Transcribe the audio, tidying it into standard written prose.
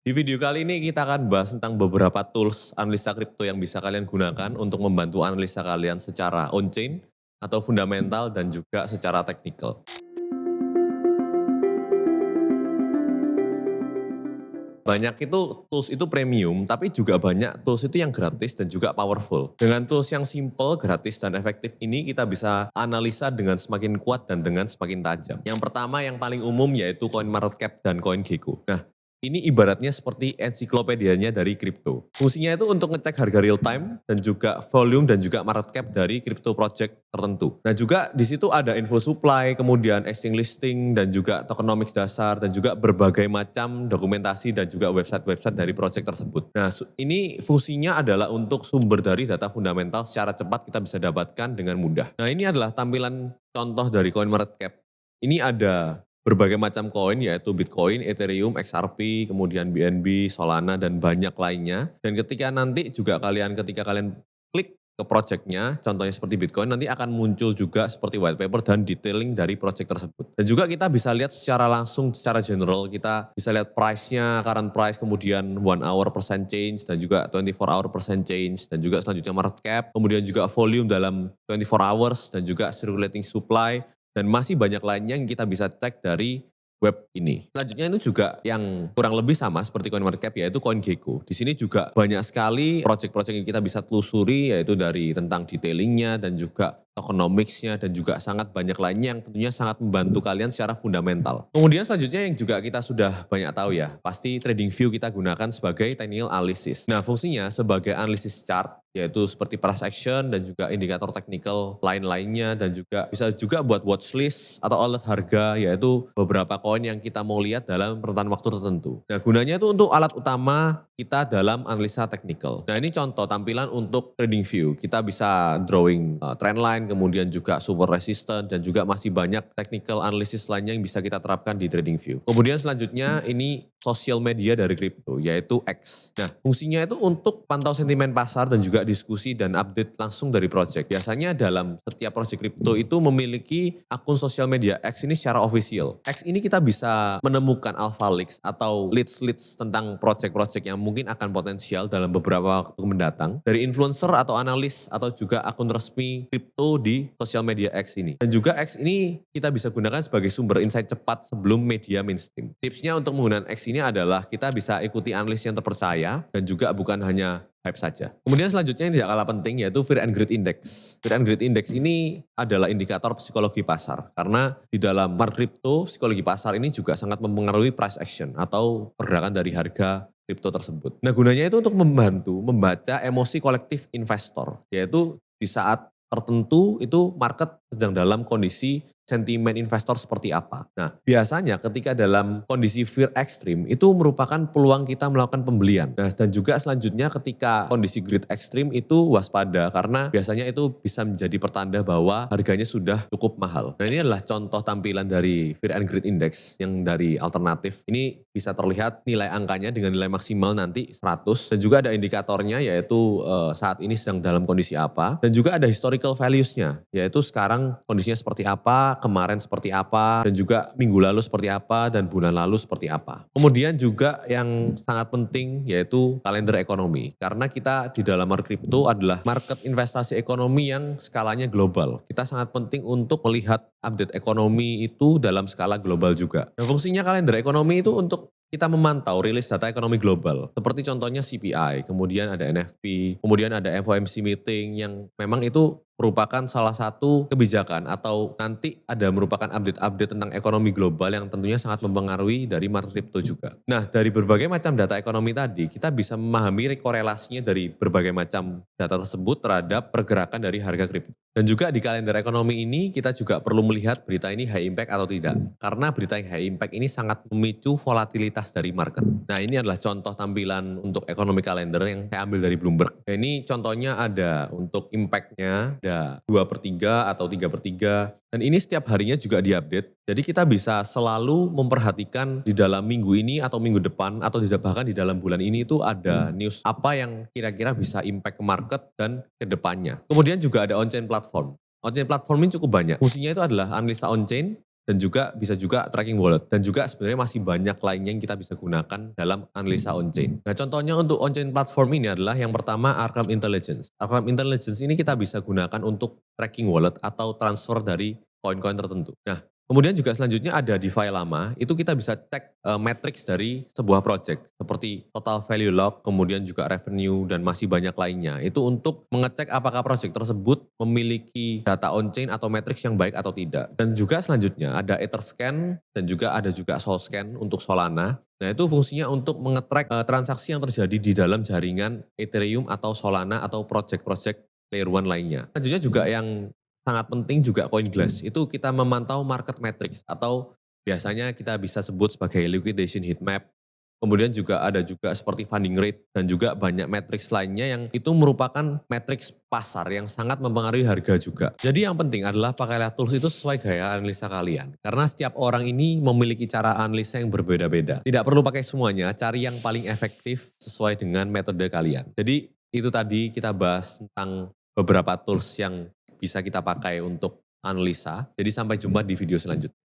Di video kali ini kita akan bahas tentang beberapa tools analisa kripto yang bisa kalian gunakan untuk membantu analisa kalian secara on-chain atau fundamental dan juga secara teknikal. Banyak itu tools itu premium, tapi juga banyak tools itu yang gratis dan juga powerful. Dengan tools yang simple, gratis, dan efektif ini kita bisa analisa dengan semakin kuat dan dengan semakin tajam. Yang pertama yang paling umum yaitu CoinMarketCap dan CoinGecko. Nah, ini ibaratnya seperti ensiklopedianya dari kripto. Fungsinya itu untuk ngecek harga real time dan juga volume dan juga market cap dari crypto project tertentu. Nah juga di situ ada info supply, kemudian exchange listing dan juga tokenomics dasar dan juga berbagai macam dokumentasi dan juga website-website dari project tersebut. Nah ini fungsinya adalah untuk sumber dari data fundamental secara cepat kita bisa dapatkan dengan mudah. Nah ini adalah tampilan contoh dari CoinMarketCap. Ini ada berbagai macam koin yaitu Bitcoin, Ethereum, XRP, kemudian BNB, Solana dan banyak lainnya. Dan ketika nanti juga ketika kalian klik ke projectnya, contohnya seperti Bitcoin, nanti akan muncul juga seperti white paper dan detailing dari project tersebut. Dan juga kita bisa lihat secara langsung, secara general, kita bisa lihat price-nya, current price, kemudian 1 hour percent change, dan juga 24 hour percent change, dan juga selanjutnya market cap, kemudian juga volume dalam 24 hours, dan juga circulating supply, dan masih banyak lainnya yang kita bisa cek dari web ini. Selanjutnya itu juga yang kurang lebih sama seperti CoinMarketCap yaitu CoinGecko. Di sini juga banyak sekali project-project yang kita bisa telusuri yaitu dari tentang detailingnya dan juga tokenomics-nya dan juga sangat banyak lainnya yang tentunya sangat membantu kalian secara fundamental. Kemudian selanjutnya yang juga kita sudah banyak tahu ya, pasti TradingView kita gunakan sebagai technical analysis. Nah fungsinya sebagai analisis chart yaitu seperti price action dan juga indikator teknikal lain-lainnya dan juga bisa juga buat watchlist atau alert harga yaitu beberapa koin yang kita mau lihat dalam rentan waktu tertentu. Nah gunanya itu untuk alat utama kita dalam analisa teknikal. Nah ini contoh tampilan untuk TradingView. Kita bisa drawing trendline, kemudian juga support resistance dan juga masih banyak technical analysis lainnya yang bisa kita terapkan di TradingView. Kemudian selanjutnya ini sosial media dari kripto yaitu X. Nah fungsinya itu untuk pantau sentimen pasar dan juga diskusi dan update langsung dari project. Biasanya dalam setiap project kripto itu memiliki akun sosial media X ini secara official. X ini kita bisa menemukan alpha leaks atau leads tentang project-project yang mungkin akan potensial dalam beberapa waktu mendatang dari influencer atau analis atau juga akun resmi kripto di sosial media X ini. Dan juga X ini kita bisa gunakan sebagai sumber insight cepat sebelum media mainstream. Tipsnya untuk menggunakan X ini adalah kita bisa ikuti analis yang terpercaya dan juga bukan hanya hype saja. Kemudian selanjutnya yang tidak kalah penting yaitu Fear and Greed Index. Fear and Greed Index ini adalah indikator psikologi pasar karena di dalam market crypto psikologi pasar ini juga sangat mempengaruhi price action atau pergerakan dari harga kripto tersebut. Nah gunanya itu untuk membantu membaca emosi kolektif investor yaitu di saat tertentu itu market sedang dalam kondisi sentimen investor seperti apa. Nah, biasanya ketika dalam kondisi fear ekstrim itu merupakan peluang kita melakukan pembelian. Nah, dan juga selanjutnya ketika kondisi greed ekstrim itu waspada karena biasanya itu bisa menjadi pertanda bahwa harganya sudah cukup mahal. Nah, ini adalah contoh tampilan dari Fear and Greed Index yang dari alternatif. Ini bisa terlihat nilai angkanya dengan nilai maksimal nanti 100 dan juga ada indikatornya yaitu saat ini sedang dalam kondisi apa dan juga ada historical values-nya yaitu sekarang kondisinya seperti apa, kemarin seperti apa, dan juga minggu lalu seperti apa, dan bulan lalu seperti apa. Kemudian juga yang sangat penting yaitu kalender ekonomi. Karena kita di dalam market crypto adalah market investasi ekonomi yang skalanya global. Kita sangat penting untuk melihat update ekonomi itu dalam skala global juga. Nah fungsinya kalender ekonomi itu untuk kita memantau rilis data ekonomi global. Seperti contohnya CPI, kemudian ada NFP, kemudian ada FOMC meeting yang memang itu merupakan salah satu kebijakan atau nanti ada merupakan update-update tentang ekonomi global yang tentunya sangat mempengaruhi dari market crypto juga. Nah dari berbagai macam data ekonomi tadi kita bisa memahami korelasinya dari berbagai macam data tersebut terhadap pergerakan dari harga kripto. Dan juga di kalender ekonomi ini kita juga perlu melihat berita ini high impact atau tidak. Karena berita yang high impact ini sangat memicu volatilitas dari market. Nah ini adalah contoh tampilan untuk ekonomi kalender yang saya ambil dari Bloomberg. Nah, ini contohnya ada untuk impact-nya, ada 2/3 atau 3/3. Dan ini setiap harinya juga diupdate. Jadi kita bisa selalu memperhatikan di dalam minggu ini atau minggu depan atau bahkan di dalam bulan ini itu ada news apa yang kira-kira bisa impact ke market dan ke depannya. Kemudian juga ada on-chain platform. On-chain platform ini cukup banyak. Fungsinya itu adalah analisa on-chain dan juga bisa juga tracking wallet. Dan juga sebenarnya masih banyak lainnya yang kita bisa gunakan dalam analisa on-chain. Nah contohnya untuk on-chain platform ini adalah yang pertama Arkham Intelligence. Arkham Intelligence ini kita bisa gunakan untuk tracking wallet atau transfer dari koin-koin tertentu. Nah kemudian juga selanjutnya ada DeFi lama, itu kita bisa cek matrix dari sebuah project seperti total value lock, kemudian juga revenue dan masih banyak lainnya. Itu untuk mengecek apakah project tersebut memiliki data on-chain atau matrix yang baik atau tidak. Dan juga selanjutnya ada Etherscan dan juga ada juga Solscan untuk Solana. Nah itu fungsinya untuk mengetrack transaksi yang terjadi di dalam jaringan Ethereum atau Solana atau project-project layer 1 lainnya. Selanjutnya juga yang sangat penting juga CoinGlass, itu kita memantau market metrics atau biasanya kita bisa sebut sebagai liquidation heat map. Kemudian juga ada juga seperti funding rate dan juga banyak metrics lainnya yang itu merupakan metrics pasar yang sangat mempengaruhi harga juga. Jadi yang penting adalah pakailah tools itu sesuai gaya analisa kalian. Karena setiap orang ini memiliki cara analisa yang berbeda-beda. Tidak perlu pakai semuanya, cari yang paling efektif sesuai dengan metode kalian. Jadi itu tadi kita bahas tentang beberapa tools yang bisa kita pakai untuk analisa. Jadi sampai jumpa di video selanjutnya.